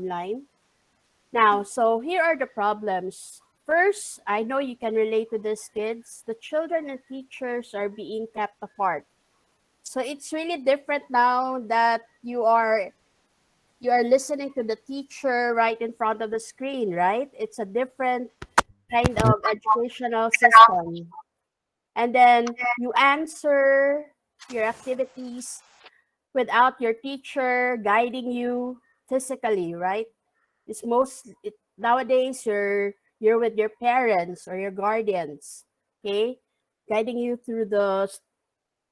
online. Now, so here are the problems. First, I know you can relate to these kids. The children and teachers are being kept apart. So it's really different now that you are listening to the teacher right in front of the screen, right? It's a different kind of educational system. And then you answer your activities without your teacher guiding you physically, right? Nowadays you're with your parents or your guardians, okay, guiding you through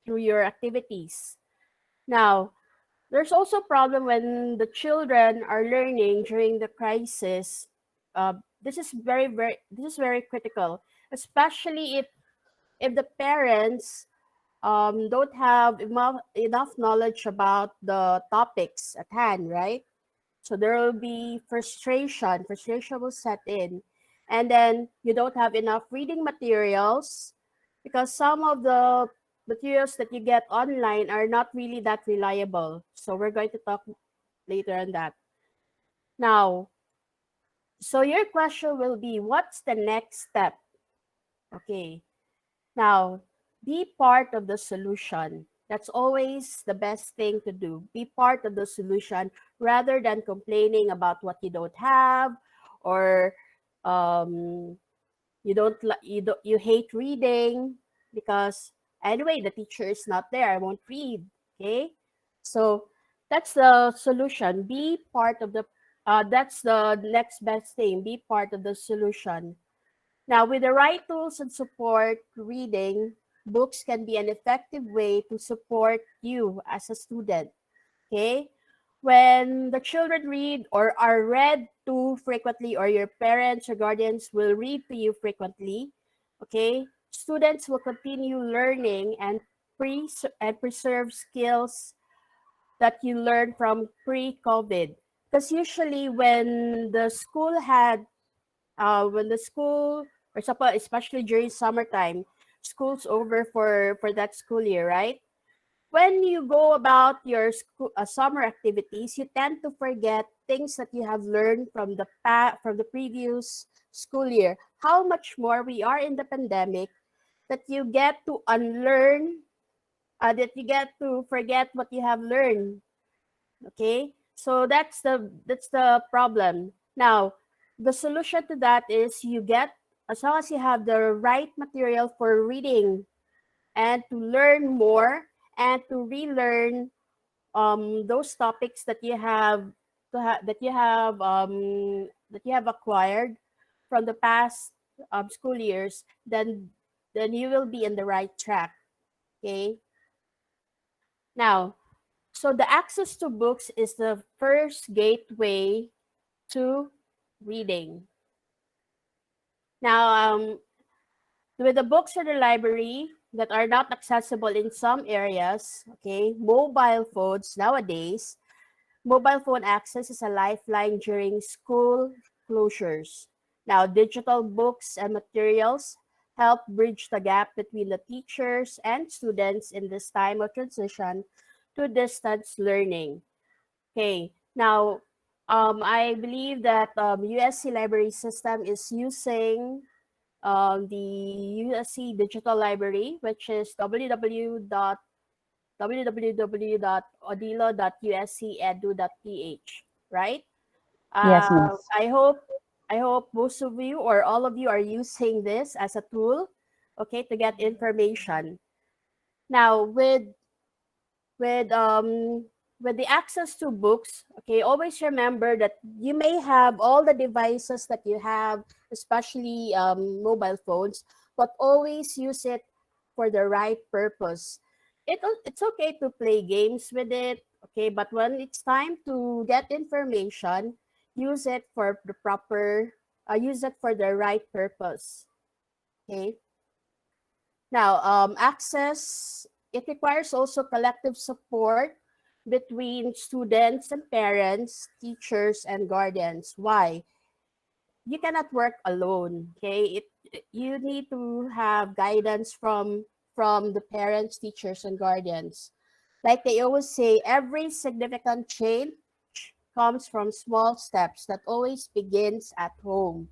your activities. Now, there's also a problem when the children are learning during the crisis. This is very critical, especially if the parents don't have enough knowledge about the topics at hand, right? So there will be frustration. Frustration will set in. And then you don't have enough reading materials because some of the materials that you get online are not really that reliable. So we're going to talk later on that. Now, so your question will be, what's the next step? Okay. Now, be part of the solution. That's always the best thing to do. Be part of the solution rather than complaining about what you don't have, or um, you hate reading because anyway the teacher is not there. I won't read. Okay, so that's the solution. Be part of the. That's the next best thing. Be part of the solution. Now, with the right tools and support, reading books can be an effective way to support you as a student. Okay? When the children read or are read to frequently, or your parents or guardians will read to you frequently, okay, students will continue learning and preserve skills that you learned from pre-COVID. Because usually when the school, for example, especially during summertime, school's over for that school year, right? When you go about your summer activities, you tend to forget things that you have learned from the previous school year. How much more we are in the pandemic that you get to unlearn, that you get to forget what you have learned. Okay, so that's the problem. Now, the solution to that is you get, as long as you have the right material for reading and to learn more and to relearn those topics that you have acquired from the past school years, then you will be in the right track. Okay, now, so the access to books is the first gateway to reading. Now, with the books in the library that are not accessible in some areas, okay, mobile phone access is a lifeline during school closures. Now, digital books and materials help bridge the gap between the teachers and students in this time of transition to distance learning. Okay, now I believe that USC library system is using the USC Digital Library, which is www.odilo.uscedu.ph, right? Yes, miss. I hope most of you or all of you are using this as a tool, okay, to get information. Now, with um with the access to books, okay, always remember that you may have all the devices that you have, especially mobile phones, but always use it for the right purpose. It's okay to play games with it, okay, but when it's time to get information, use it for the proper use it for the right purpose. Okay, now, access, it requires also collective support between students and parents, teachers and guardians. Why? You cannot work alone, okay? You need to have guidance from the parents, teachers and guardians. Like they always say, every significant change comes from small steps that always begins at home.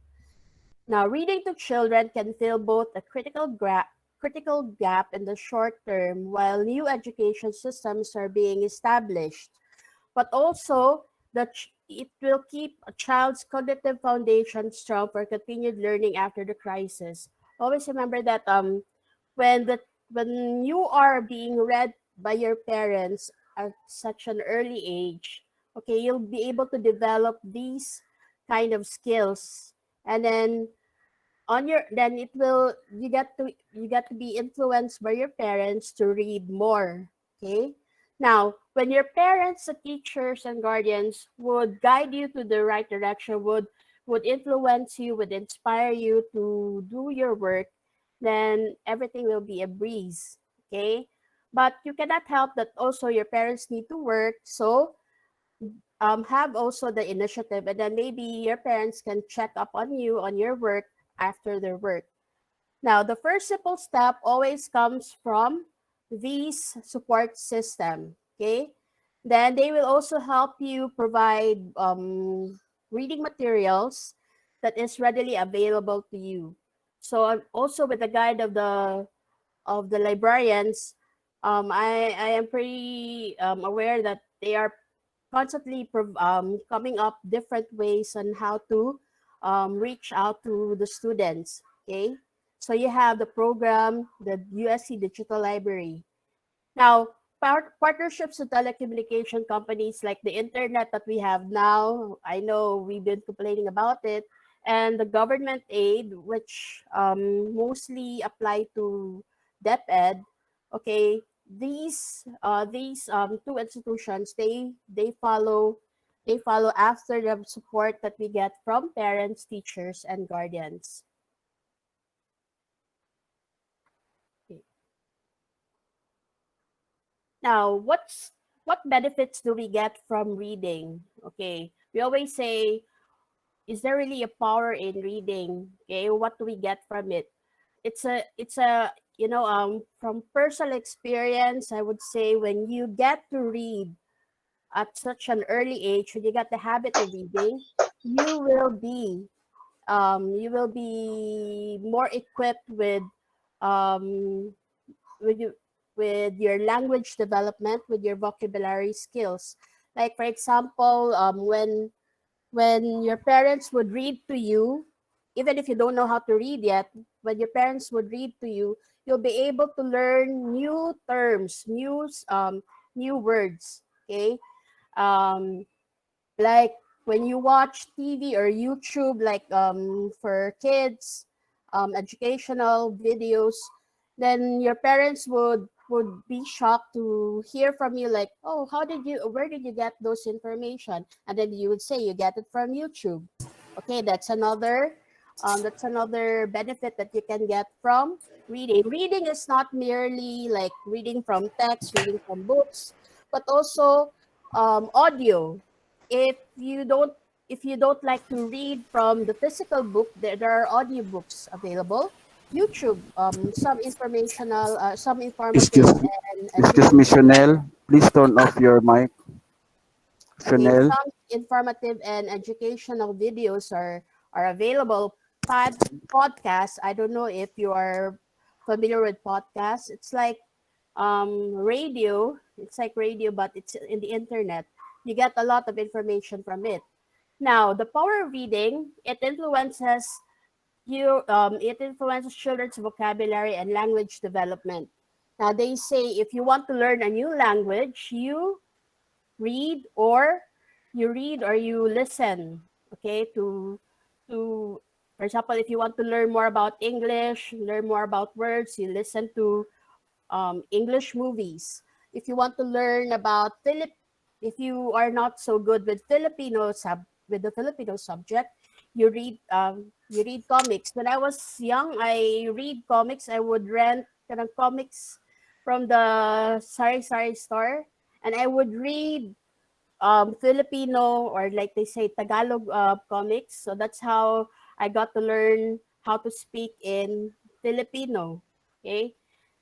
Now, reading to children can fill both a critical gap in the short term while new education systems are being established, but also it will keep a child's cognitive foundation strong for continued learning after the crisis. Always remember that when the when you are being read by your parents at such an early age, okay, you'll be able to develop these kind of skills, and then it will you get to be influenced by your parents to read more. Okay, now when your parents, the teachers and guardians would guide you to the right direction, would influence you, would inspire you to do your work, then everything will be a breeze. Okay, but you cannot help that also your parents need to work, so have also the initiative, and then maybe your parents can check up on you on your work after their work. Now, the first simple step always comes from these support system. Okay, then they will also help you provide reading materials that is readily available to you. So also with the guide of the librarians, I am pretty aware that they are constantly coming up different ways on how to reach out to the students. Okay, so you have the program, the USC Digital Library. Now, partnerships with telecommunication companies like the internet that we have now, I know we've been complaining about it, and the government aid, which mostly apply to DepEd. Okay, these two institutions, they follow after the support that we get from parents, teachers, and guardians. Okay. Now, what benefits do we get from reading? Okay, we always say, is there really a power in reading? Okay, what do we get from it? It's a from personal experience, I would say when you get to read at such an early age, when you get the habit of reading, you will be you will be more equipped um, with you with your language development, with your vocabulary skills. Like for example, when your parents would read to you, even if you don't know how to read yet, when your parents would read to you, you'll be able to learn new terms, new words. Okay, um, like when you watch TV or YouTube, like for kids, educational videos, then your parents would be shocked to hear from you like, oh, where did you get those information? And then you would say you get it from YouTube. Okay, that's another benefit that you can get from reading. Reading is not merely like reading from text, reading from books, but also audio. If you don't if you don't like to read from the physical book, there are audiobooks available. YouTube, some informative Excuse and excuse me, educational. Chanel. Please turn off your mic, Okay, Chanel. some informative and educational videos are available. Podcasts. I don't know if you are familiar with podcasts. It's like radio. It's like radio, but it's in the internet. You get a lot of information from it. Now, the power of reading, it influences children's vocabulary and language development. Now, they say if you want to learn a new language, read or you listen, okay, to for example, if you want to learn more about English, learn more about words, you listen to English movies. If you want to learn about if you are not so good with with the Filipino subject, you read comics. When I was young, I read comics. I would rent kind of comics from the sari sari store, and I would read Filipino, or like they say, Tagalog comics. So that's how I got to learn how to speak in Filipino. Okay.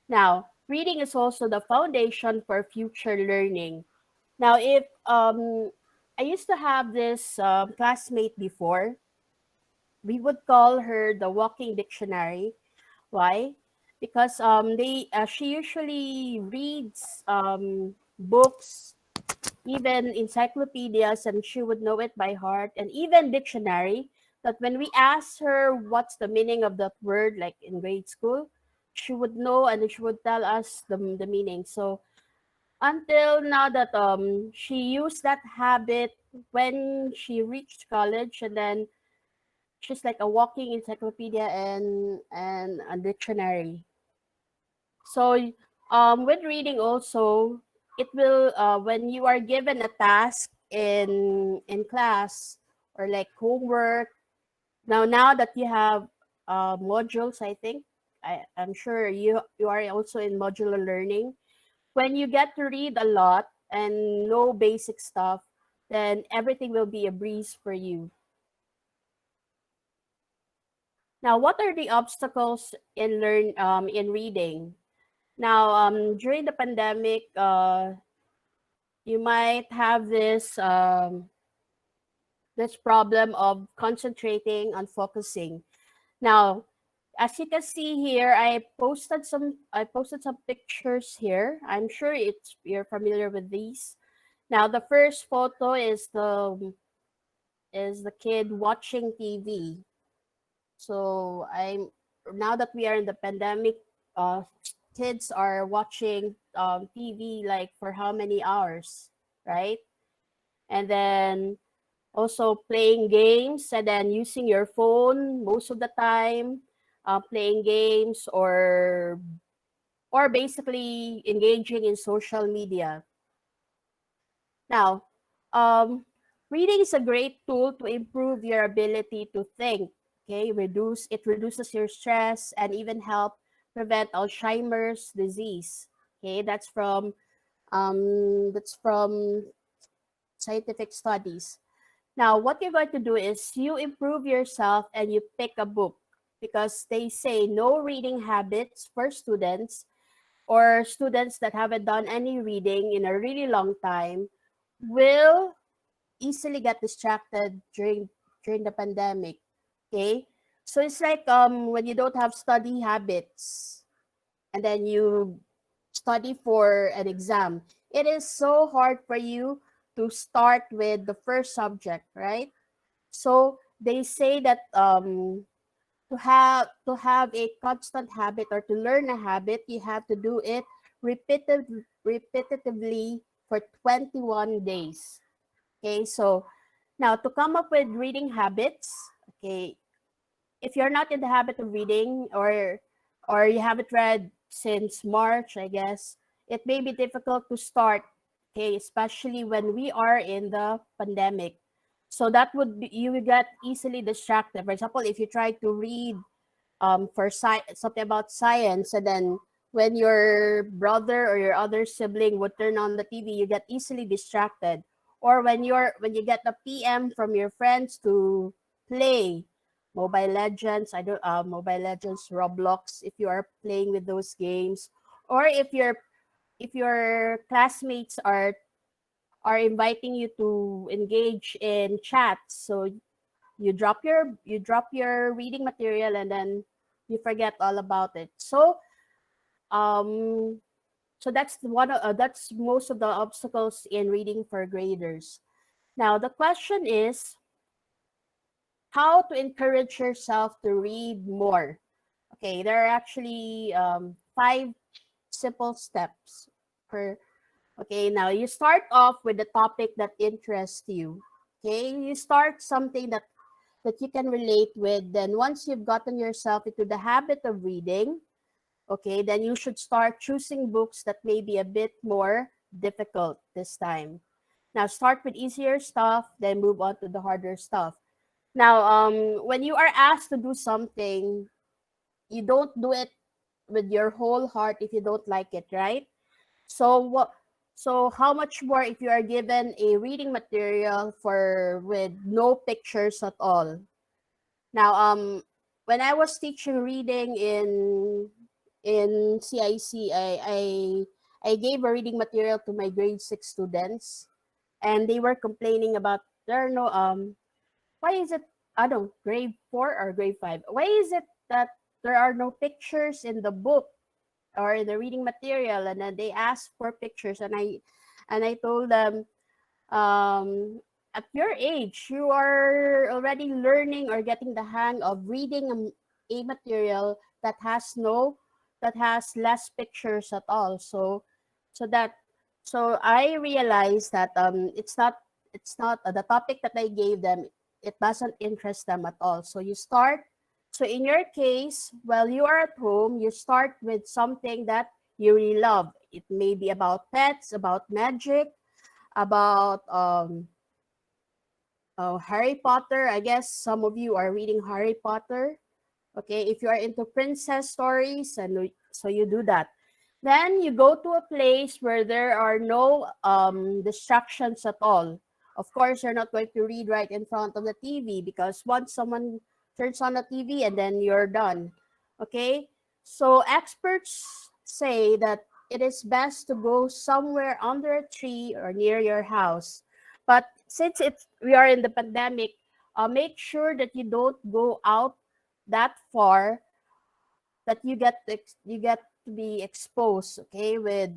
Now, reading is also the foundation for future learning. Now, if I used to have this classmate before. We would call her the walking dictionary. Why? Because she usually reads books, even encyclopedias, and she would know it by heart, and even dictionary. That when we asked her what's the meaning of that word, like in grade school, she would know and she would tell us the meaning. So until now that she used that habit when she reached college, and then she's like a walking encyclopedia and a dictionary. So with reading also, it will when you are given a task in class or like homework. Now that you have modules, I think I'm sure you are also in modular learning. When you get to read a lot and know basic stuff, then everything will be a breeze for you. Now, what are the obstacles in reading? Now, during the pandemic, you might have this problem of concentrating on focusing. Now, as you can see here, I posted some pictures here. I'm sure you're familiar with these. Now, the first photo is the kid watching TV. So I'm now that we are in the pandemic, kids are watching TV like for how many hours, right? And then also playing games and then using your phone most of the time, playing games or basically engaging in social media. Now, um, reading is a great tool to improve your ability to think. Okay, it reduces your stress and even help prevent Alzheimer's disease. Okay, that's from scientific studies. Now, what you're going to do is you improve yourself and you pick a book because they say no reading habits for students or students that haven't done any reading in a really long time will easily get distracted during the pandemic. Okay, so it's like when you don't have study habits and then you study for an exam, it is so hard for you to start with the first subject, right? So they say that to have a constant habit or to learn a habit, you have to do it repetitively for 21 days. Okay, so now to come up with reading habits, okay, if you're not in the habit of reading or you haven't read since March, I guess, it may be difficult to start, okay, especially when we are in the pandemic. So that would be you will get easily distracted. For example, if you try to read something about science and then when your brother or your other sibling would turn on the TV, you get easily distracted. Or when you get the PM from your friends to play Mobile Legends, Mobile Legends, Roblox, if you are playing with those games, or if your classmates are inviting you to engage in chats, so you drop your reading material and then you forget all about it. Um so that's most of the obstacles in reading for graders. Now the question is how to encourage yourself to read more. Okay, there are actually five simple steps per. Okay, now you start off with the topic that interests you. Okay, you start something that you can relate with. Then once you've gotten yourself into the habit of reading, okay, then you should start choosing books that may be a bit more difficult this time. Now start with easier stuff, then move on to the harder stuff. Now, when you are asked to do something, you don't do it with your whole heart if you don't like it, right? So what? So how much more if you are given a reading material for with no pictures at all? Now, when I was teaching reading in CIC, I gave a reading material to my grade 6 students. and they were complaining about there are no why is it, I don't, grade 4 or grade 5, why is it that there are no pictures in the book or in the reading material? And then they asked for pictures, and I told them, um at your age you are already learning or getting the hang of reading a material that has no, that has less pictures at all. So so that so I realized that it's not the topic that I gave them, it doesn't interest them at all. So you start, so in your case, while you are at home, you start with something that you really love. It may be about pets, about magic, about Harry Potter. I guess some of you are reading Harry Potter. Okay, if you are into princess stories, and so you do that. Then you go to a place where there are no distractions at all. Of course, you're not going to read right in front of the TV, because once someone turns on the TV and then you're done. Okay, so experts say that it is best to go somewhere under a tree or near your house. But since we are in the pandemic, make sure that you don't go out that far, that you get to be exposed, okay, with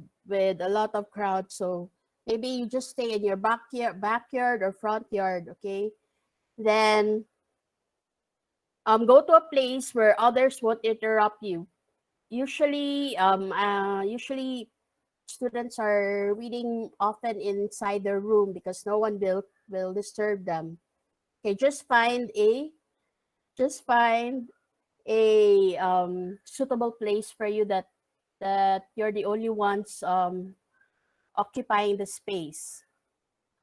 a lot of crowd. So maybe you just stay in your backyard or front yard, okay? Then go to a place where others won't interrupt you. Usually students are reading often inside their room because no one will disturb them. Okay, just find a suitable place for you, that you're the only ones occupying the space.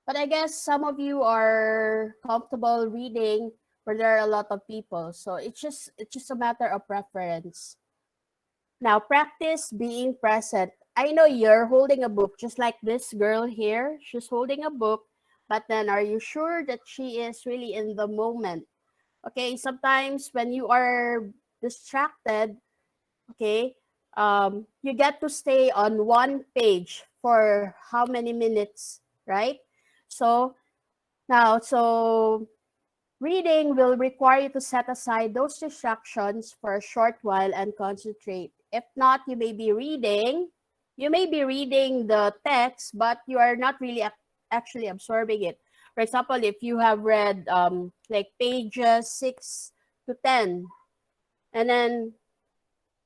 But I guess some of you are comfortable reading where there are a lot of people. So it's just a matter of preference. Now practice being present. I know you're holding a book, just like this girl here. She's holding a book, but then are you sure that she is really in the moment? Okay, sometimes when you are distracted, okay, you get to stay on one page for how many minutes, right? So so reading will require you to set aside those distractions for a short while and concentrate. If not, you may be reading the text, but you are not really actually absorbing it. For example, if you have read like pages 6 to 10, and then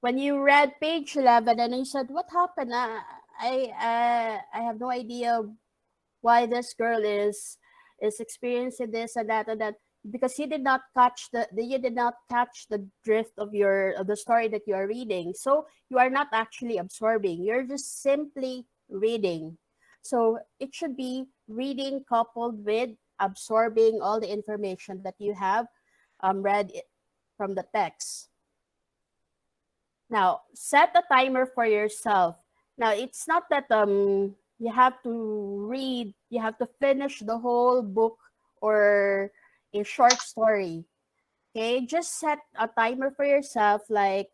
when you read page 11 and you said, what happened? I have no idea why this girl is experiencing this and that, because you did not catch the drift of the story that you are reading. So you are not actually absorbing, you're just simply reading. So it should be reading coupled with absorbing all the information that you have read from the text. Now, set a timer for yourself. Now, it's not that you have to you have to finish the whole book or a short story. Okay, just set a timer for yourself, like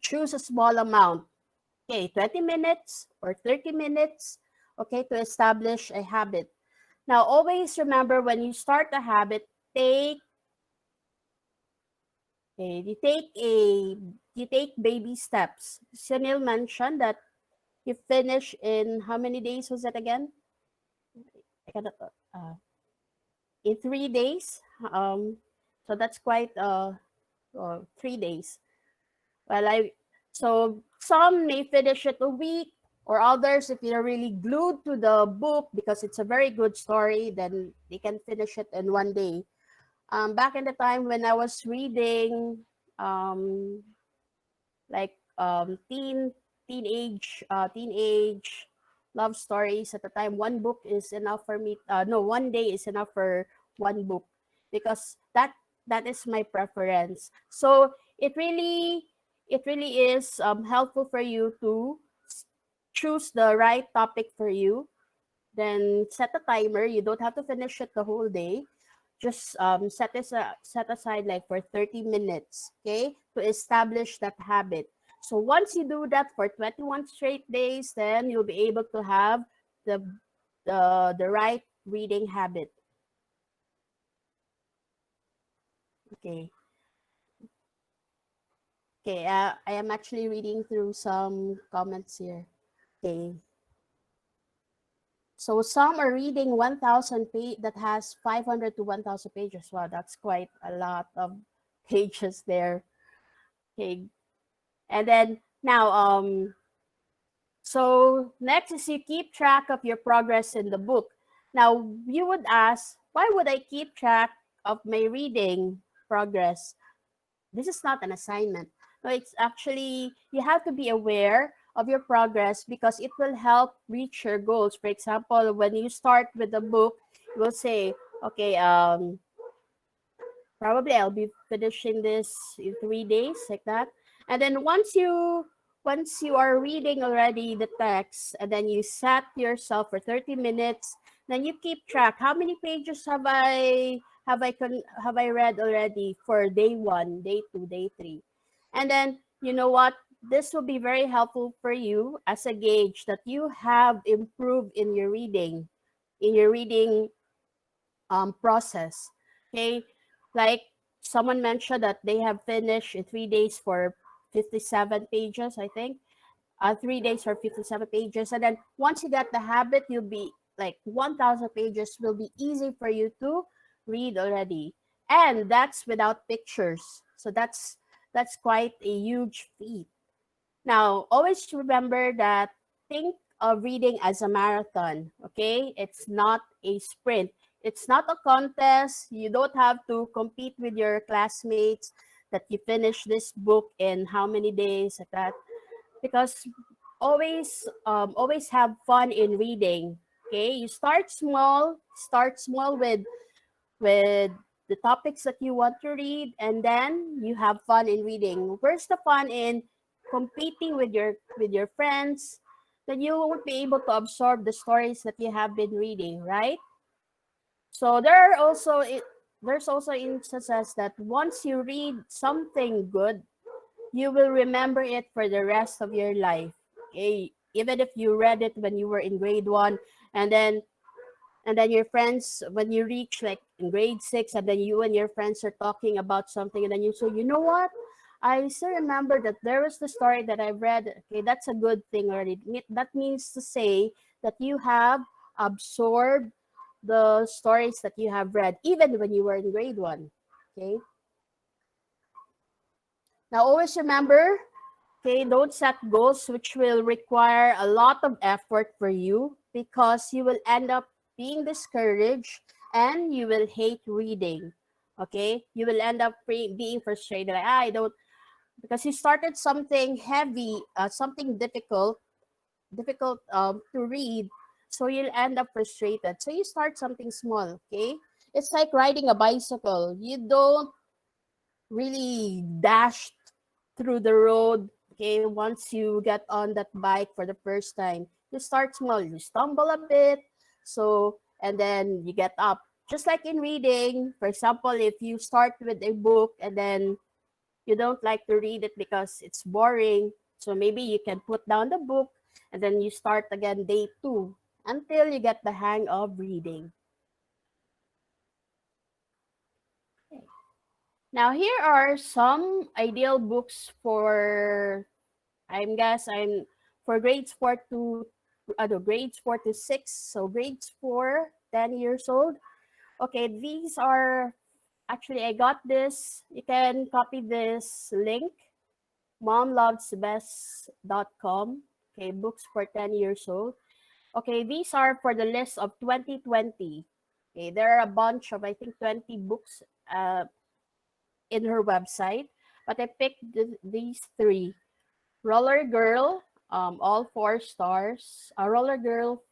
choose a small amount. Okay, 20 minutes or 30 minutes, okay, to establish a habit. Now, always remember, when you start a habit, take okay, you take baby steps. Sunil mentioned that you finish in how many days was it again? I cannot, in 3 days. So that's quite 3 days. Well, so some may finish it a week, or others, if you're really glued to the book because it's a very good story, then they can finish it in 1 day. Back in the time when I was reading, like teenage love stories at the time, one book is enough for me. No, 1 day is enough for one book, because that is my preference. So it really is helpful for you to choose the right topic for you. Then set a timer. You don't have to finish it the whole day. Just set aside like for 30 minutes, okay, to establish that habit. So once you do that for 21 straight days, then you'll be able to have the the right reading habit. Okay. Okay, I am actually reading through some comments here. Okay. So some are reading 1,000 page that has 500 to 1,000 pages. Wow, that's quite a lot of pages there. Okay. And then now, so next is you keep track of your progress in the book. Now you would ask, why would I keep track of my reading progress? This is not an assignment. No, it's actually, you have to be aware of your progress because it will help reach your goals. For example, when you start with the book, you will say, okay, probably I'll be finishing this in 3 days, like that. And then once you are reading already the text, and then you set yourself for 30 minutes, then you keep track. How many pages have I read already for day 1, day 2, day 3? And then you know what? This will be very helpful for you as a gauge that you have improved in your reading process. Okay, like someone mentioned that they have finished in 3 days for 57 pages, I think. 3 days for 57 pages, and then once you get the habit, you'll be like 1,000 pages will be easy for you to read already, and that's without pictures. So that's quite a huge feat. Now, always remember that think of reading as a marathon, okay? It's not a sprint. It's not a contest. You don't have to compete with your classmates that you finish this book in how many days, like that. Because always have fun in reading. Okay, you start small with the topics that you want to read, and then you have fun in reading. Where's the fun in competing with your friends? Then you won't be able to absorb the stories that you have been reading, right? So there's also instances that once you read something good, you will remember it for the rest of your life. Okay, even if you read it when you were in grade 1, and then your friends, when you reach like in grade 6, and then you and your friends are talking about something, and then you say, you know what, I still remember that there was the story that I read. Okay, that's a good thing already. That means to say that you have absorbed the stories that you have read even when you were in grade 1. Okay, now always remember, okay, don't set goals which will require a lot of effort for you, because you will end up being discouraged and you will hate reading. Okay, you will end up being frustrated. Like, I don't, because you started something heavy, something difficult to read, so you'll end up frustrated. So you start something small. Okay, it's like riding a bicycle. You don't really dash through the road. Okay, once you get on that bike for the first time, you start small, you stumble a bit, so, and then you get up. Just like in reading, for example, if you start with a book and then you don't like to read it because it's boring, so maybe you can put down the book and then you start again day 2 until you get the hang of reading. Now here are some ideal books for, I'm for grades 4 to grades 4 to 6. So grades 4, 10 years old. Okay, these are actually, I got this. You can copy this link, momlovesbest.com. Okay, books for 10 years old. Okay, these are for the list of 2020. Okay, there are a bunch of, I think, 20 books in her website, but I picked these 3. Roller Girl, all 4 stars. Roller Girl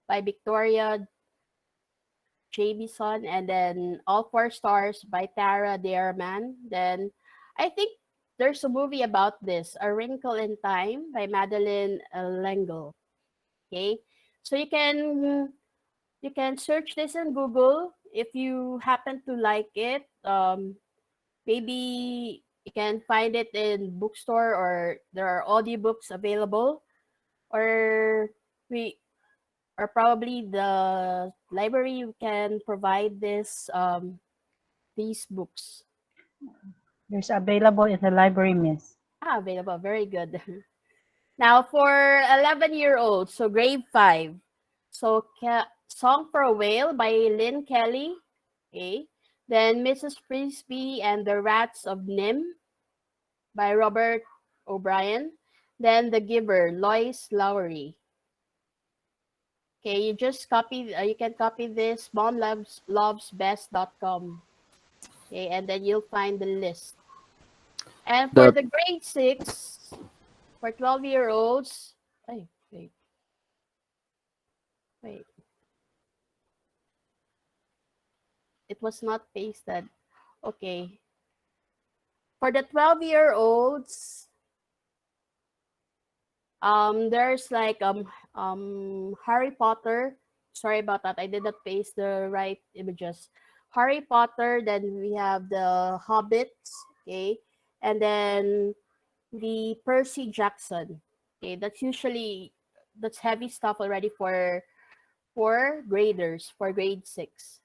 by Victoria Jamieson, and then all 4 stars by Tara Dearman. Then I think there's a movie about this, A Wrinkle in Time by Madeline L'Engle. Okay, so you can search this in Google if you happen to like it. Maybe you can find it in bookstore, or there are audiobooks available, or we or probably the library can provide these books. There's available in the library, miss. Available. Very good. Now for 11-year-olds, so grade 5. So Song for a Whale by Lynn Kelly. Okay. Then Mrs. Frisbee and the Rats of Nim by Robert O'Brien. Then The Giver, Lois Lowry. Okay, you just copy, you can copy this, momlovesbest.com. Okay, and then you'll find the list. And for the grade 6, for 12-year-olds, wait. It was not pasted. Okay. For the 12-year-olds, there's like Harry Potter. Sorry about that. I did not paste the right images. Harry Potter, then we have the Hobbits, okay? And then the Percy Jackson. Okay, that's heavy stuff already for graders, for grade 6.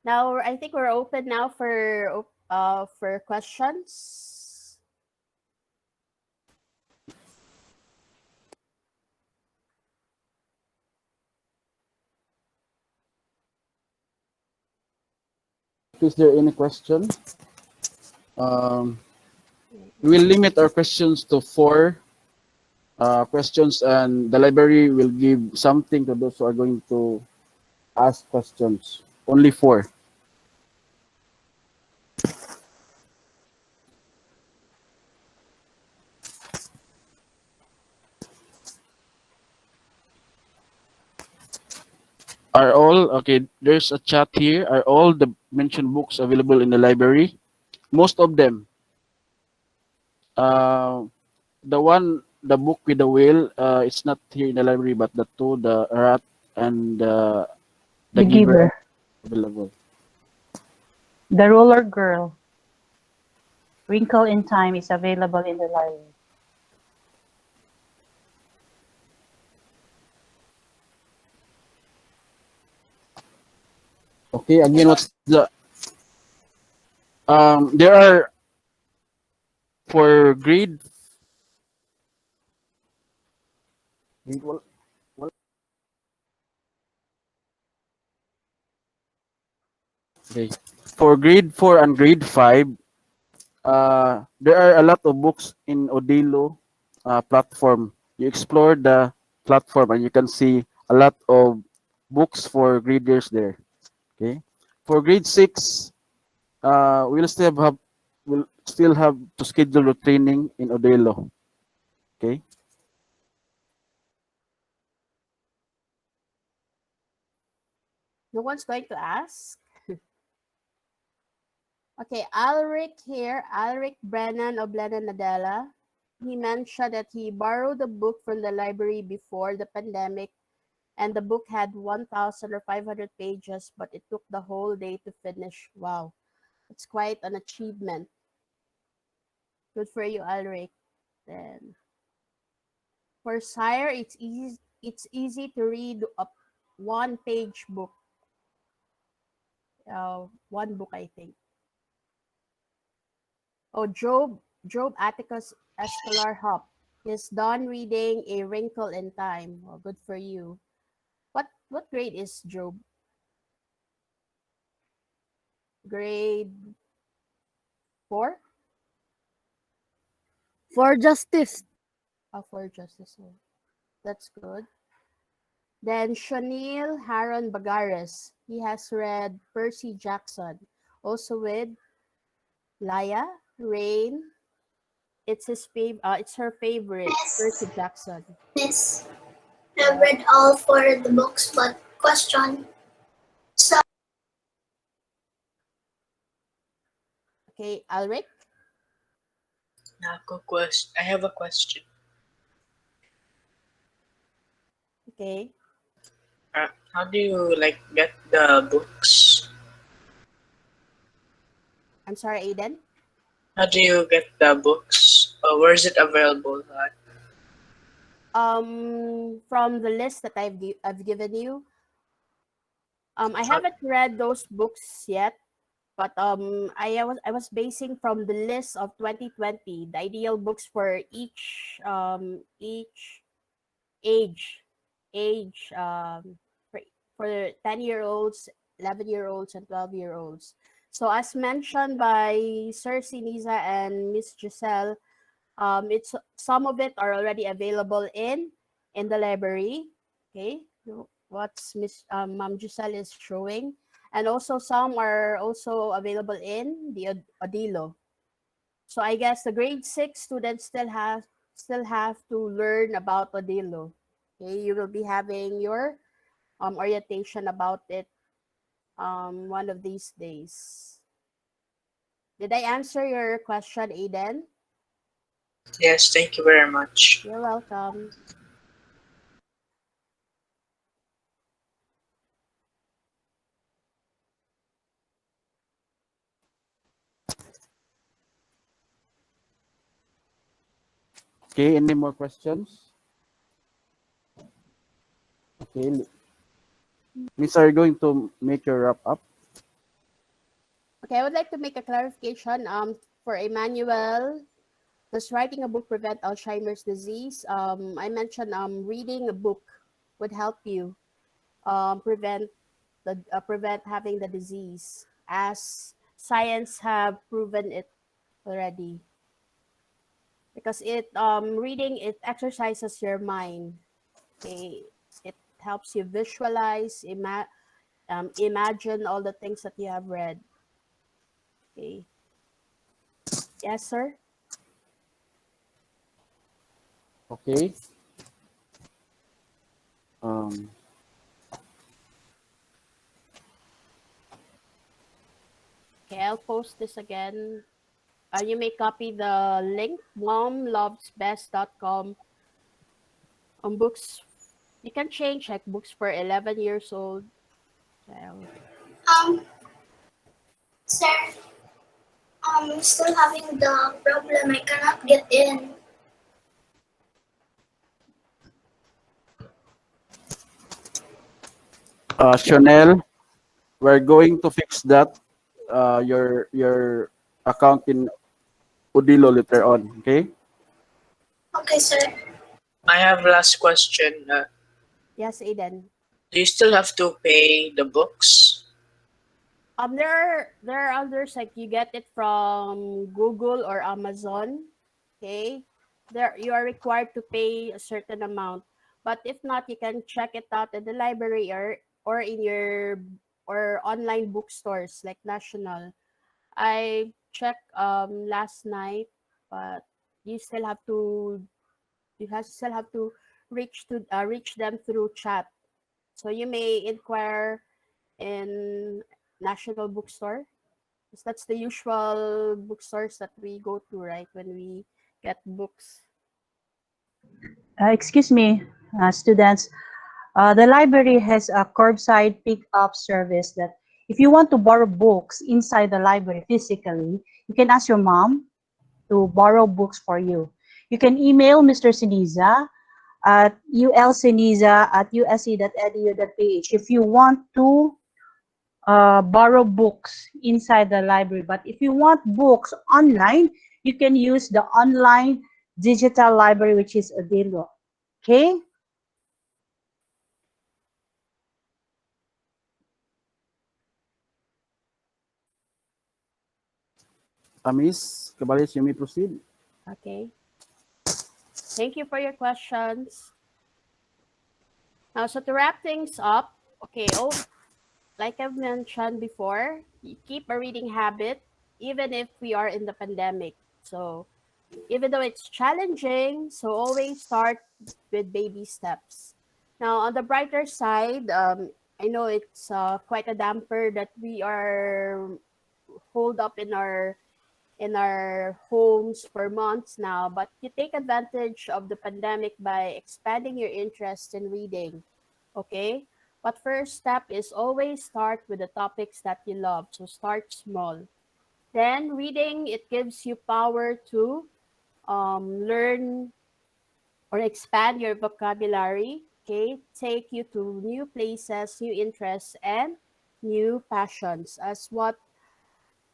Now I think we're open now for questions. Is there any question? We will limit our questions to 4 questions, and the library will give something to those who are going to ask questions. Only 4. Are all, okay, there's a chat here. Are all the mentioned books available in the library? Most of them. The book with the whale, it's not here in the library, but the 2, the rat and the giver, available. The Roller Girl, Wrinkle in Time is available in the library. Okay, again, what's the there are for grade okay, for grade 4 and grade 5, there are a lot of books in Odilo platform. You explore the platform and you can see a lot of books for graders there. Okay, for grade 6, we'll still have to schedule the training in Odilo. Okay. No one's going to ask. Okay, Alric here, Alric Brennan of Brennan Nadella. He mentioned that he borrowed a book from the library before the pandemic, and the book had 1,000 or 500 pages, but it took the whole day to finish. Wow, it's quite an achievement. Good for you, Alric. Then for Sire, it's easy to read a one-page book. One book, I think. Oh, Job Atticus Escolar Hop is done reading A Wrinkle in Time. Well, good for you. What grade is Job? Grade 4? For Justice. For Justice. Oh, that's good. Then Shanil Haron Bagares. He has read Percy Jackson. Also with Laya, Rain. It's her favorite, Yes. Percy Jackson. Yes. I've read all 4 of the books, but question. So Okay, Alric? I have a question. Okay. How do you get the books? I'm sorry, Aiden? How do you get the books? Where is it available? From the list that I've given you, I haven't read those books yet, but I was basing from the list of 2020, the ideal books for each age for 10-year-olds, 11-year-olds, and 12-year-olds. So as mentioned by Sir Sinisa and Miss Giselle, it's some of it are already available in the library. Okay, what's Miss Ma'am Giselle is showing, and also some are also available in the Odilo. So I guess the grade 6 students still have to learn about Odilo. Okay, you will be having your orientation about it one of these days. Did I answer your question, Aiden? Yes, thank you very much. You're welcome. Okay, any more questions? Okay. Miss, are you going to make your wrap up? Okay, I would like to make a clarification. For Emmanuel, does writing a book prevent Alzheimer's disease? I mentioned reading a book would help you prevent having the disease, as science have proven it already. Because reading it exercises your mind. Okay, it helps you visualize, imagine all the things that you have read. Okay. Yes, sir. Okay. Um, Okay, I'll post this again. You may copy the link, momlovesbest.com. Books, you can change like books for 11 years old. Sir, still having the problem. I cannot get in. Chanel, we're going to fix that. Your account in Odilo later on. Okay. Okay, sir. I have last question. Yes, Aiden. Do you still have to pay the books? There are others like you get it from Google or Amazon. Okay, there you are required to pay a certain amount, but if not, you can check it out at the library or in your or online bookstores like National. I checked last night, but you still have to still have to reach them through chat. So you may inquire in National Bookstore. 'Cause that's the usual bookstores that we go to, right? When we get books. Excuse me, students. The library has a curbside pickup service that if you want to borrow books inside the library physically, you can ask your mom to borrow books for you. You can email Mr. Siniza at ulsiniza@usc.edu.ph if you want to borrow books inside the library. But if you want books online, you can use the online digital library, which is Odilo. Okay? Miss Caballes, you may proceed. Okay. Thank you for your questions. Now, so to wrap things up, okay, like I've mentioned before, you keep a reading habit even if we are in the pandemic. So even though it's challenging, so always start with baby steps. Now, on the brighter side, I know it's quite a damper that we are holed up in our homes for months now, but you take advantage of the pandemic by expanding your interest in reading. Okay? But first step is always start with the topics that you love. So start small. Then reading, it gives you power to learn or expand your vocabulary, okay? Take you to new places, new interests, and new passions, as what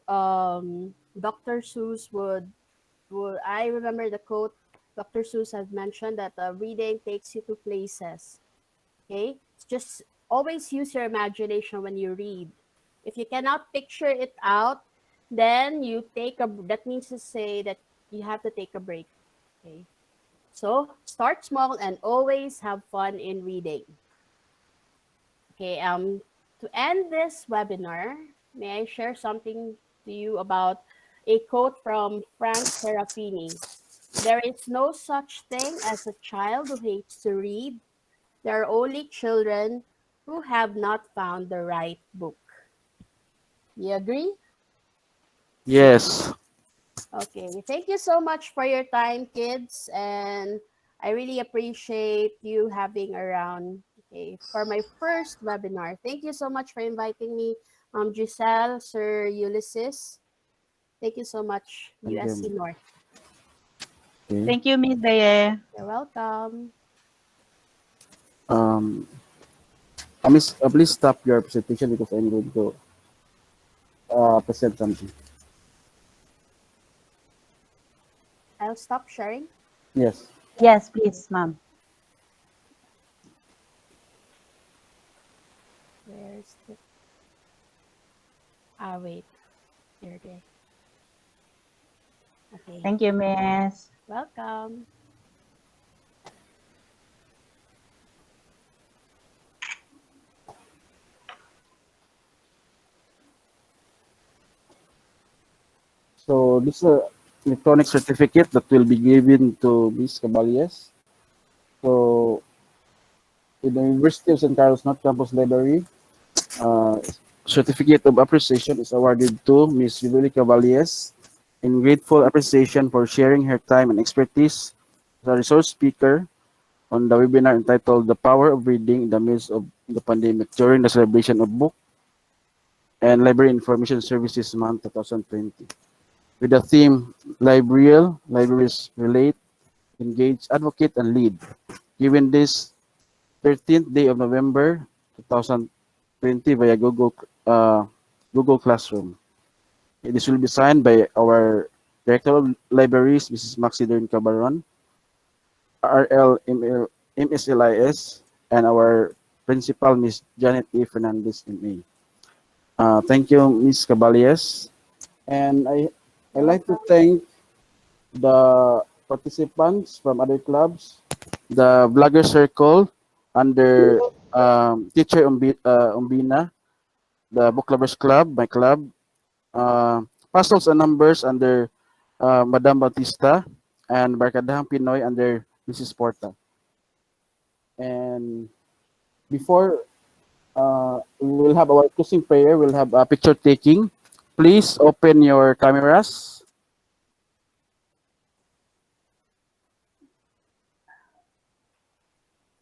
Dr. Seuss would I remember the quote Dr. Seuss had mentioned that reading takes you to places. Okay, just always use your imagination when you read. If you cannot picture it out, then you take a. That means to say that you have to take a break. Okay, so start small and always have fun in reading. Okay, to end this webinar, may I share something to you about a quote from Frank Serafini. There is no such thing as a child who hates to read. There are only children who have not found the right book. You agree? Yes. Okay. Thank you so much for your time, kids. And I really appreciate you having around, okay, for my first webinar. Thank you so much for inviting me, Giselle, Sir Ulysses. Thank you so much, Thank USC you. North. Okay. Thank you, Miss Daye. You're welcome. Um, Miss, please stop your presentation because I'm going to present something. I'll stop sharing. Yes. Yes, please, ma'am. Where's the... wait. Here they. Okay. Thank you, Miss. Welcome. So this is a electronic certificate that will be given to Ms. Caballes. So in the University of San Carlos North Campus Library, certificate of appreciation is awarded to Ms. Jubilee Caballes in grateful appreciation for sharing her time and expertise as a resource speaker on the webinar entitled The Power of Reading in the Midst of the Pandemic during the celebration of Book and Library Information Services Month 2020. With the theme Librarial, Libraries Relate, Engage, Advocate, and Lead. Given this 13th day of November 2020 via Google Classroom. This will be signed by our Director of Libraries, Mrs. Maxi Dern Cabaron, RL MSLIS, and our Principal, Ms. Janet A. Fernandez, MA. Thank you, Ms. Caballes. And I'd like to thank the participants from other clubs, the Vlogger Circle under Teacher Umbina, the Book Lovers Club, my club, Puzzles and Numbers under Madame Bautista, and Barkadahang Pinoy under Mrs. Porta. And before we will have our closing prayer, we'll have a picture taking. Please open your cameras.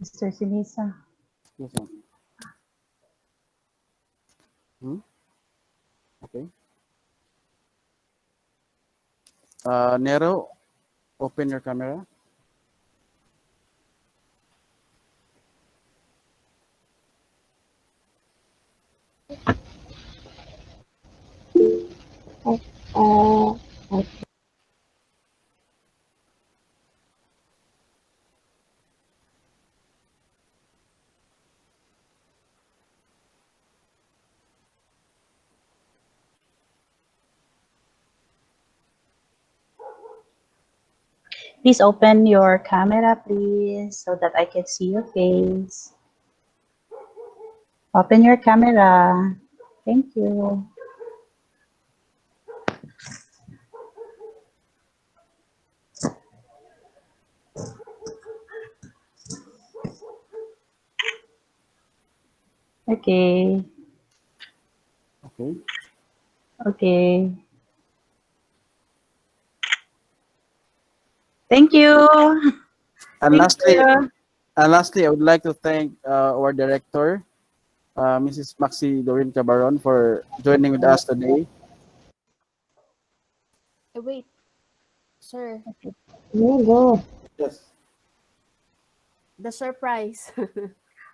Mr. Sinisa. Yes, ma'am. Okay. Nero, open your camera. Please open your camera, please, so that I can see your face. Open your camera. Thank you. Okay. Okay. Okay. Thank you. And Thank lastly, you. I would like to thank our director, Mrs. Maxi Dorin Cabaron, for joining with us today. Wait, sir. Yes. the surprise.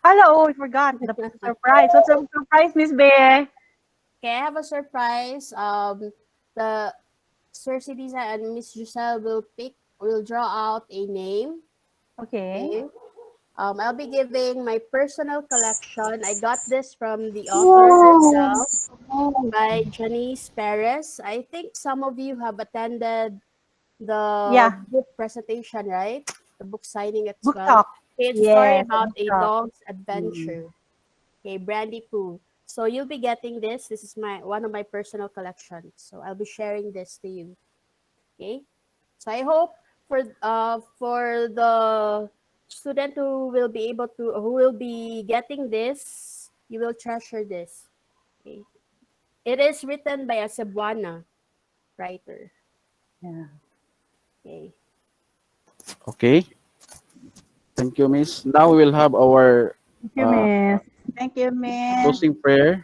Hello, I forgot the surprise. What's a surprise, Miss Bear? Okay, I have a surprise. The Sir Lisa and Miss Giselle will draw out a name. Okay. Okay. I'll be giving my personal collection. I got this from the author herself by Janice Perez. I think some of you have attended the Yeah, book presentation, right? The book signing as book well. talk. Okay, it's a story Yes, about book a talk. dog's adventure. Okay, Brandy Poo. So you'll be getting this. This is one of my personal collections. So I'll be sharing this to you. Okay. So I hope for the student who will be getting this, you will treasure this. Okay. It is written by a Cebuana writer. Yeah. Okay. Okay. Thank you, Miss. Now we will have our Thank you, Miss. Thank you, Miss. closing prayer.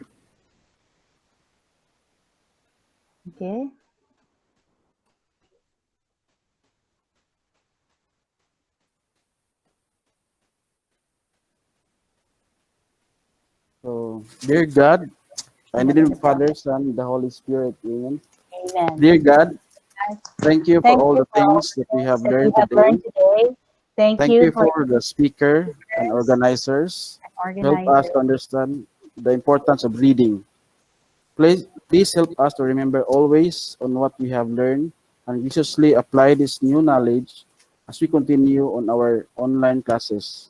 Okay. So, dear God, in the name of the Father, Son, the Holy Spirit, amen. Amen. Dear God, thank you for Thank all you the for all things that we have that we learned have today. learned today. Thank Thank you you for for the speaker and organizers who help us organizers. to understand the importance of reading. Please help us to remember always on what we have learned and graciously apply this new knowledge as we continue on our online classes.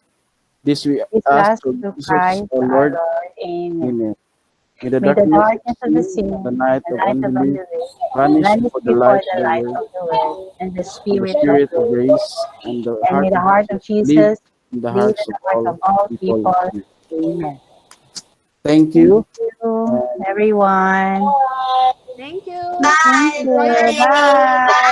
This we This ask last through to Jesus, Christ our our Lord. Lord. Amen. Amen. May the May the darkness of darkness of the sin, sin, the night the of light of unbelief, unbelief, vanish vanish before the before light of the the light word of the word, and the and the spirit of spirit of truth. grace and the And may heart the of heart of Jesus live Jesus in the live hearts in of the heart all of all people. people. Amen. Thank Thank you. you, everyone. Thank you. Thank Bye. you. Enjoy your day. Bye.